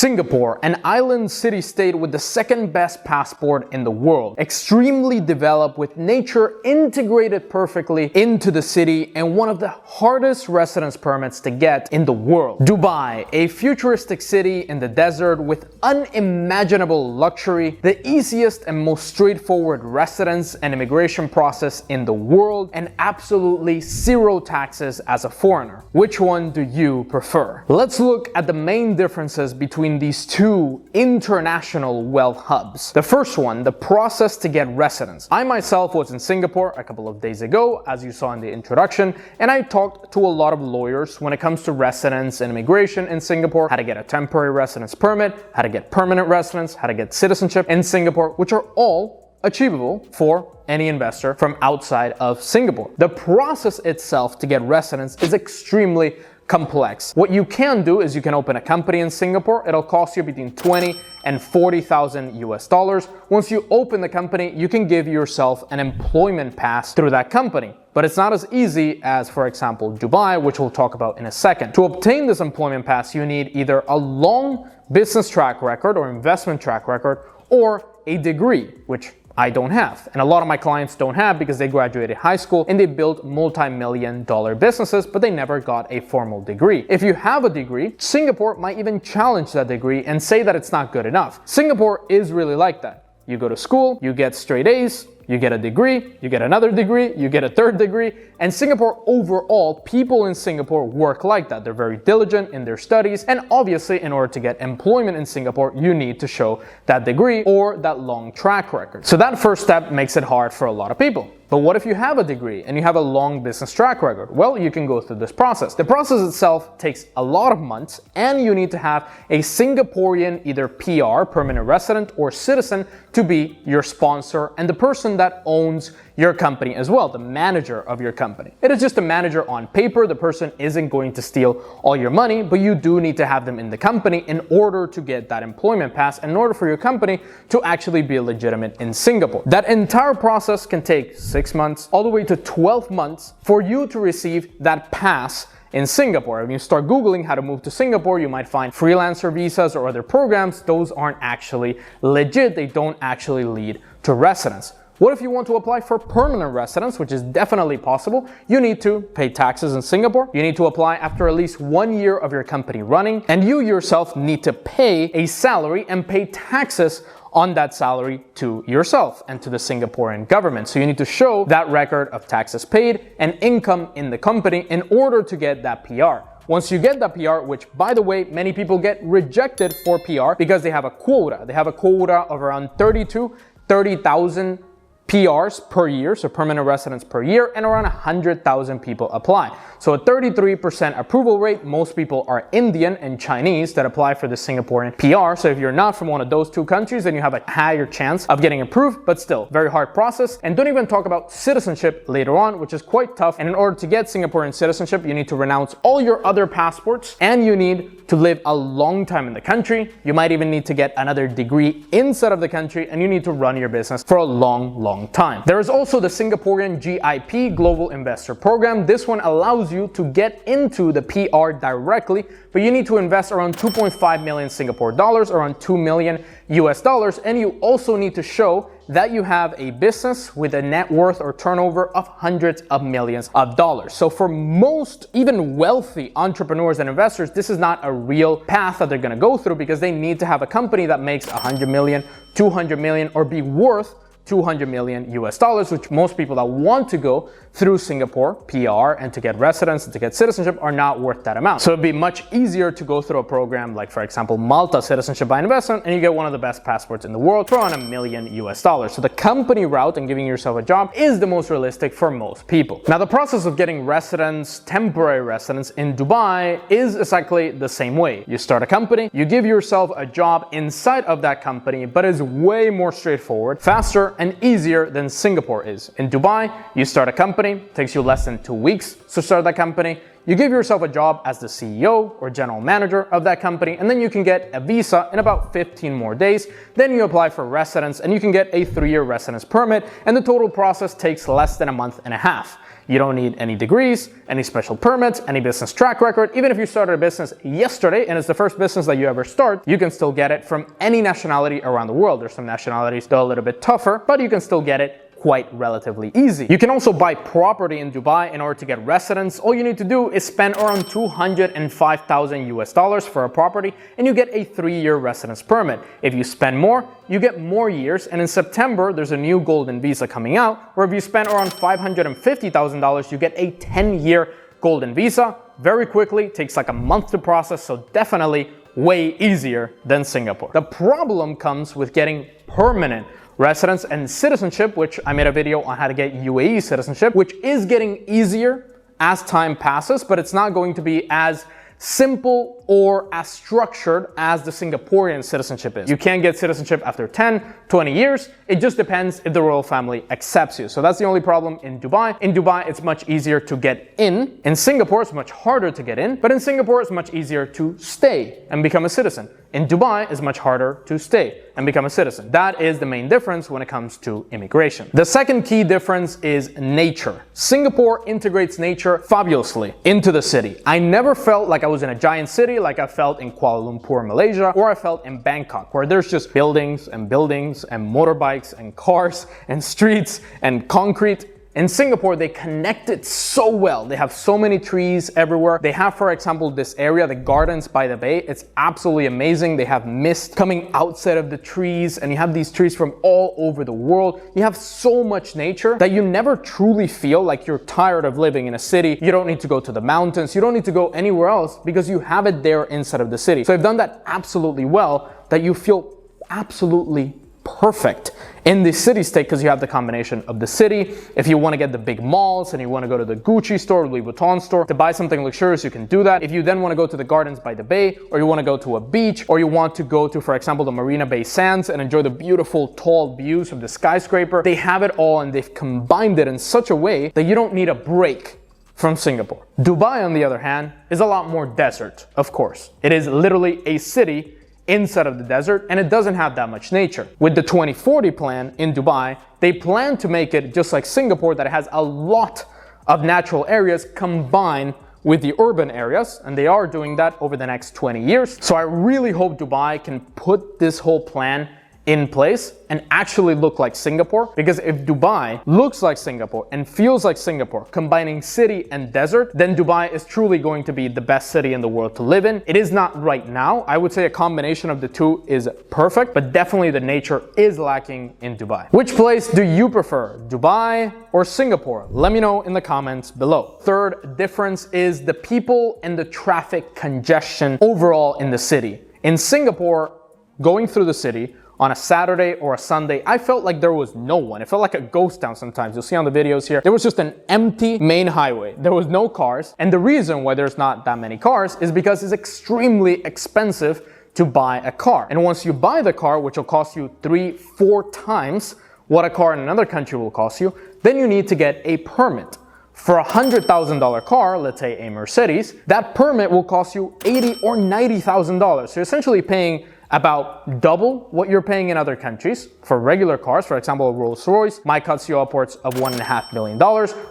Singapore, an island city-state with the second best passport in the world, extremely developed with nature integrated perfectly into the city and one of the hardest residence permits to get in the world. Dubai, a futuristic city in the desert with unimaginable luxury, the easiest and most straightforward residence and immigration process in the world, and absolutely zero taxes as a foreigner. Which one do you prefer? Let's look at the main differences between these two international wealth hubs. The first one, the process to get residence. I myself was in Singapore a couple of days ago, as you saw in the introduction, and I talked to a lot of lawyers when it comes to residence and immigration in Singapore, how to get a temporary residence permit, how to get permanent residence, how to get citizenship in Singapore, which are all achievable for any investor from outside of Singapore. The process itself to get residence is extremely complex. What you can do is you can open a company in Singapore. It'll cost you between 20 and 40,000 US dollars. Once you open the company, you can give yourself an employment pass through that company. But it's not as easy as, for example, Dubai, which we'll talk about in a second. To obtain this employment pass, you need either a long business track record or investment track record or a degree, which I don't have. And a lot of my clients don't have because they graduated high school and they built multi-million-dollar businesses, but they never got a formal degree. If you have a degree, Singapore might even challenge that degree and say that it's not good enough. Singapore is really like that. You go to school, you get straight A's, you get a degree, you get another degree, you get a third degree, and Singapore overall, people in Singapore work like that. They're very diligent in their studies, and obviously in order to get employment in Singapore, you need to show that degree or that long track record. So that first step makes it hard for a lot of people. But what if you have a degree and you have a long business track record? Well, you can go through this process. The process itself takes a lot of months and you need to have a Singaporean either PR, permanent resident, or citizen to be your sponsor and the person that owns your company as well, the manager of your company. It is just a manager on paper. The person isn't going to steal all your money, but you do need to have them in the company in order to get that employment pass, in order for your company to actually be legitimate in Singapore. That entire process can take 6 months all the way to 12 months for you to receive that pass in Singapore. When you start Googling how to move to Singapore, you might find freelancer visas or other programs. Those aren't actually legit. They don't actually lead to residence. What if you want to apply for permanent residence, which is definitely possible? You need to pay taxes in Singapore. You need to apply after at least 1 year of your company running, and you yourself need to pay a salary and pay taxes on that salary to yourself and to the Singaporean government. So you need to show that record of taxes paid and income in the company in order to get that PR. Once you get that PR, which by the way, many people get rejected for PR because they have a quota. They have a quota of around 30,000 PRs per year, so permanent residents per year, and around 100,000 people apply. So a 33% approval rate. Most people are Indian and Chinese that apply for the Singaporean PR. So if you're not from one of those two countries, then you have a higher chance of getting approved, but still, very hard process. And don't even talk about citizenship later on, which is quite tough. And in order to get Singaporean citizenship, you need to renounce all your other passports and you need to live a long time in the country. You might even need to get another degree inside of the country and you need to run your business for a long time. There is also the Singaporean GIP, Global Investor Program. This one allows you to get into the PR directly, but you need to invest around 2.5 million Singapore dollars, around 2 million US dollars, and you also need to show that you have a business with a net worth or turnover of hundreds of millions of dollars. So for most, even wealthy entrepreneurs and investors, this is not a real path that they're gonna go through because they need to have a company that makes 100 million, 200 million, or be worth 200 million US dollars, which most people that want to go through Singapore PR and to get residence and to get citizenship are not worth that amount. So it'd be much easier to go through a program like, for example, Malta Citizenship by Investment, and you get one of the best passports in the world for around $1 million US dollars. So the company route and giving yourself a job is the most realistic for most people. Now, the process of getting residence, temporary residence in Dubai is exactly the same way. You start a company, you give yourself a job inside of that company, but it's way more straightforward, faster, and easier than Singapore is. In Dubai, you start a company, takes you less than 2 weeks to start that company. You give yourself a job as the CEO or general manager of that company, and then you can get a visa in about 15 more days. Then you apply for residence and you can get a 3-year residence permit, and the total process takes less than a month and a half. You don't need any degrees, any special permits, any business track record. Even if you started a business yesterday and it's the first business that you ever start, you can still get it from any nationality around the world. There's some nationalities that are a little bit tougher, but you can still get it quite relatively easy. You can also buy property in Dubai in order to get residence. All you need to do is spend around 205,000 US dollars for a property and you get a 3-year residence permit. If you spend more, you get more years, and in September there's a new golden visa coming out where if you spend around $550,000, you get a 10-year golden visa. Very quickly, takes like a month to process, so definitely way easier than Singapore. The problem comes with getting permanent residence and citizenship, which I made a video on how to get UAE citizenship, which is getting easier as time passes, but it's not going to be as simple or as structured as the Singaporean citizenship is. You can get citizenship after 10, 20 years. It just depends if the royal family accepts you. So that's the only problem in Dubai. In Dubai, it's much easier to get in. In Singapore, it's much harder to get in, but in Singapore, it's much easier to stay and become a citizen. In Dubai, it's much harder to stay and become a citizen. That is the main difference when it comes to immigration. The second key difference is nature. Singapore integrates nature fabulously into the city. I never felt like I was in a giant city like I felt in Kuala Lumpur, Malaysia, or I felt in Bangkok, where there's just buildings and motorbikes and cars and streets and concrete. In Singapore, they connect it so well. They have so many trees everywhere. They have, for example, this area, the gardens by the bay. It's absolutely amazing. They have mist coming outside of the trees, and you have these trees from all over the world. You have so much nature that you never truly feel like you're tired of living in a city. You don't need to go to the mountains. You don't need to go anywhere else because you have it there inside of the city. So they've done that absolutely well, that you feel absolutely perfect in the city state because you have the combination of the city. If you want to get the big malls and you want to go to the Gucci store, Louis Vuitton store to buy something luxurious, you can do that. If you then want to go to the gardens by the bay, or you want to go to a beach, or you want to go to, for example, the Marina Bay Sands and enjoy the beautiful tall views of the skyscraper, they have it all and they've combined it in such a way that you don't need a break from Singapore. Dubai, on the other hand, is a lot more desert, of course. It is literally a city inside of the desert, and it doesn't have that much nature. With the 2040 plan in Dubai, they plan to make it just like Singapore, that it has a lot of natural areas combined with the urban areas, and they are doing that over the next 20 years. So I really hope Dubai can put this whole plan in place and actually look like Singapore, because if Dubai looks like Singapore and feels like Singapore, combining city and desert, then Dubai is truly going to be the best city in the world to live in. It is not right now. I would say a combination of the two is perfect, but definitely the nature is lacking in Dubai. Which place do you prefer, Dubai or Singapore? Let me know in the comments below. Third difference is the people and the traffic congestion overall in the city. In Singapore, going through the city on a Saturday or a Sunday, I felt like there was no one. It felt like a ghost town sometimes. You'll see on the videos here, there was just an empty main highway. There was no cars. And the reason why there's not that many cars is because it's extremely expensive to buy a car. And once you buy the car, which will cost you 3-4 times what a car in another country will cost you, then you need to get a permit. For a $100,000 car, let's say a Mercedes, that permit will cost you $80,000 or $90,000. So you're essentially paying about double what you're paying in other countries for regular cars. For example, a Rolls-Royce might cost you upwards of $1.5 million,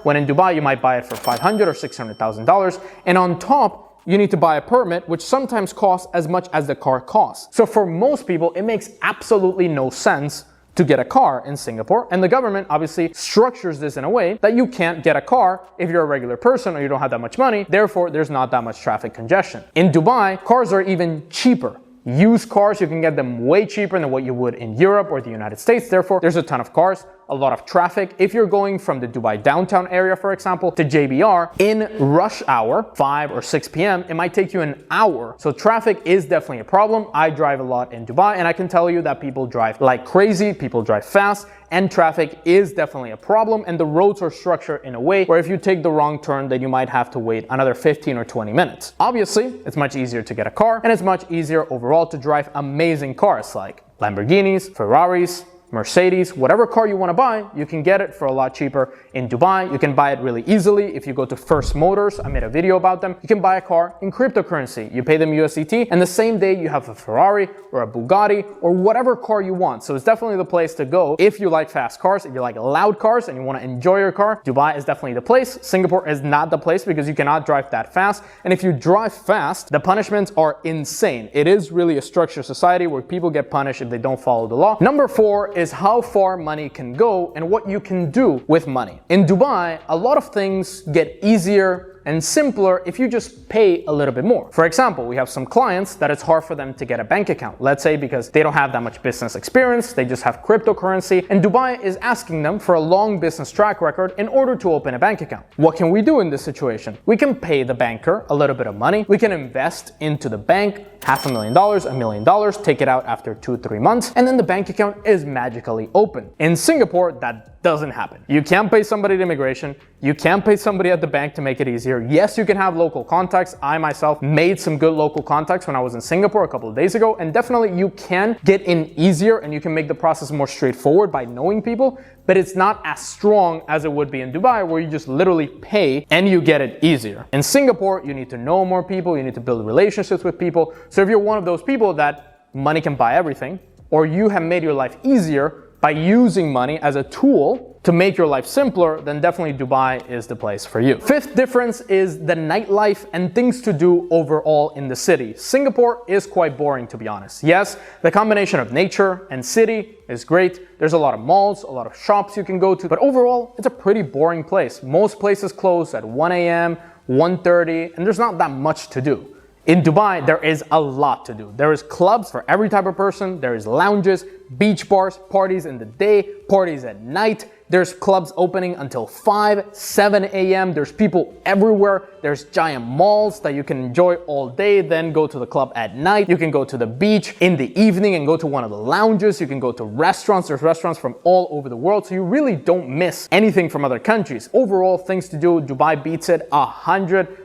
when in Dubai you might buy it for $500,000 or $600,000. And on top, you need to buy a permit, which sometimes costs as much as the car costs. So for most people, it makes absolutely no sense to get a car in Singapore, and the government obviously structures this in a way that you can't get a car if you're a regular person or you don't have that much money. Therefore, there's not that much traffic congestion. In Dubai, cars are even cheaper. Used cars, you can get them way cheaper than what you would in Europe or the United States. Therefore, there's a ton of cars, a lot of traffic. If you're going from the Dubai downtown area, for example, to JBR in rush hour, 5 or 6 p.m., it might take you an hour. So traffic is definitely a problem. I drive a lot in Dubai, and I can tell you that people drive like crazy, people drive fast, and traffic is definitely a problem, and the roads are structured in a way where if you take the wrong turn, then you might have to wait another 15 or 20 minutes. Obviously, it's much easier to get a car, and it's much easier overall to drive amazing cars like Lamborghinis, Ferraris, Mercedes, whatever car you want to buy, you can get it for a lot cheaper in Dubai. You can buy it really easily. If you go to First Motors, I made a video about them, you can buy a car in cryptocurrency. You pay them USDT, and the same day you have a Ferrari or a Bugatti or whatever car you want. So it's definitely the place to go if you like fast cars, if you like loud cars and you want to enjoy your car. Dubai is definitely the place. Singapore is not the place because you cannot drive that fast. And if you drive fast, the punishments are insane. It is really a structured society where people get punished if they don't follow the law. Number 4 is how far money can go and what you can do with money. In Dubai, a lot of things get easier and simpler if you just pay a little bit more. For example, we have some clients that it's hard for them to get a bank account. Let's say because they don't have that much business experience, they just have cryptocurrency, and Dubai is asking them for a long business track record in order to open a bank account. What can we do in this situation? We can pay the banker a little bit of money. We can invest into the bank, $500,000, $1 million, take it out after 2-3 months, and then the bank account is magically open. In Singapore, that doesn't happen. You can't pay somebody at immigration. You can't pay somebody at the bank to make it easier. Yes, you can have local contacts. I myself made some good local contacts when I was in Singapore a couple of days ago, and definitely you can get in easier and you can make the process more straightforward by knowing people, but it's not as strong as it would be in Dubai where you just literally pay and you get it easier. In Singapore, you need to know more people, you need to build relationships with people. So if you're one of those people that money can buy everything, or you have made your life easier by using money as a tool to make your life simpler, then definitely Dubai is the place for you. 5th difference is the nightlife and things to do overall in the city. Singapore is quite boring, to be honest. Yes, the combination of nature and city is great. There's a lot of malls, a lot of shops you can go to, but overall, it's a pretty boring place. Most places close at 1 a.m., 1:30, and there's not that much to do. In Dubai, there is a lot to do. There is clubs for every type of person. There is lounges, beach bars, parties in the day, parties at night. There's clubs opening until 5, 7 a.m. There's people everywhere. There's giant malls that you can enjoy all day, then go to the club at night. You can go to the beach in the evening and go to one of the lounges. You can go to restaurants. There's restaurants from all over the world, so you really don't miss anything from other countries. Overall, things to do, Dubai beats it 100%.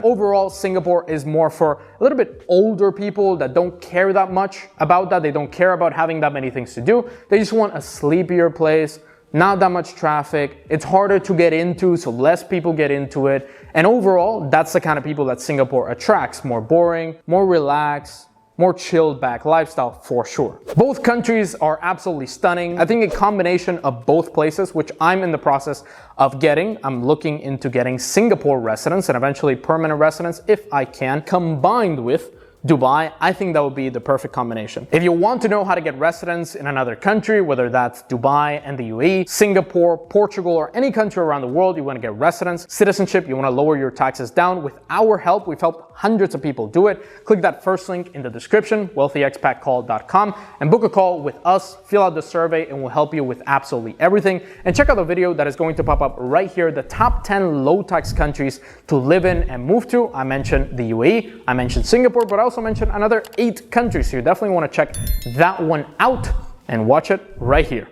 Overall, Singapore is more for a little bit older people that don't care that much about that. They don't care about having that many things to do. They just want a sleepier place, not that much traffic. It's harder to get into, so less people get into it. And overall, that's the kind of people that Singapore attracts. More boring, more relaxed, more chilled back lifestyle for sure. Both countries are absolutely stunning. I think a combination of both places, which I'm in the process of getting, I'm looking into getting Singapore residence and eventually permanent residence if I can, combined with Dubai, I think that would be the perfect combination. If you want to know how to get residence in another country, whether that's Dubai and the UAE, Singapore, Portugal, or any country around the world, you want to get residence, citizenship, you want to lower your taxes down. With our help, we've helped hundreds of people do it. Click that first link in the description, wealthyexpatcall.com, and book a call with us, fill out the survey, and we'll help you with absolutely everything. And check out the video that is going to pop up right here, the top 10 low tax countries to live in and move to. I mentioned the UAE, I mentioned Singapore, but I also mentioned another 8 countries. So you definitely want to check that one out and watch it right here.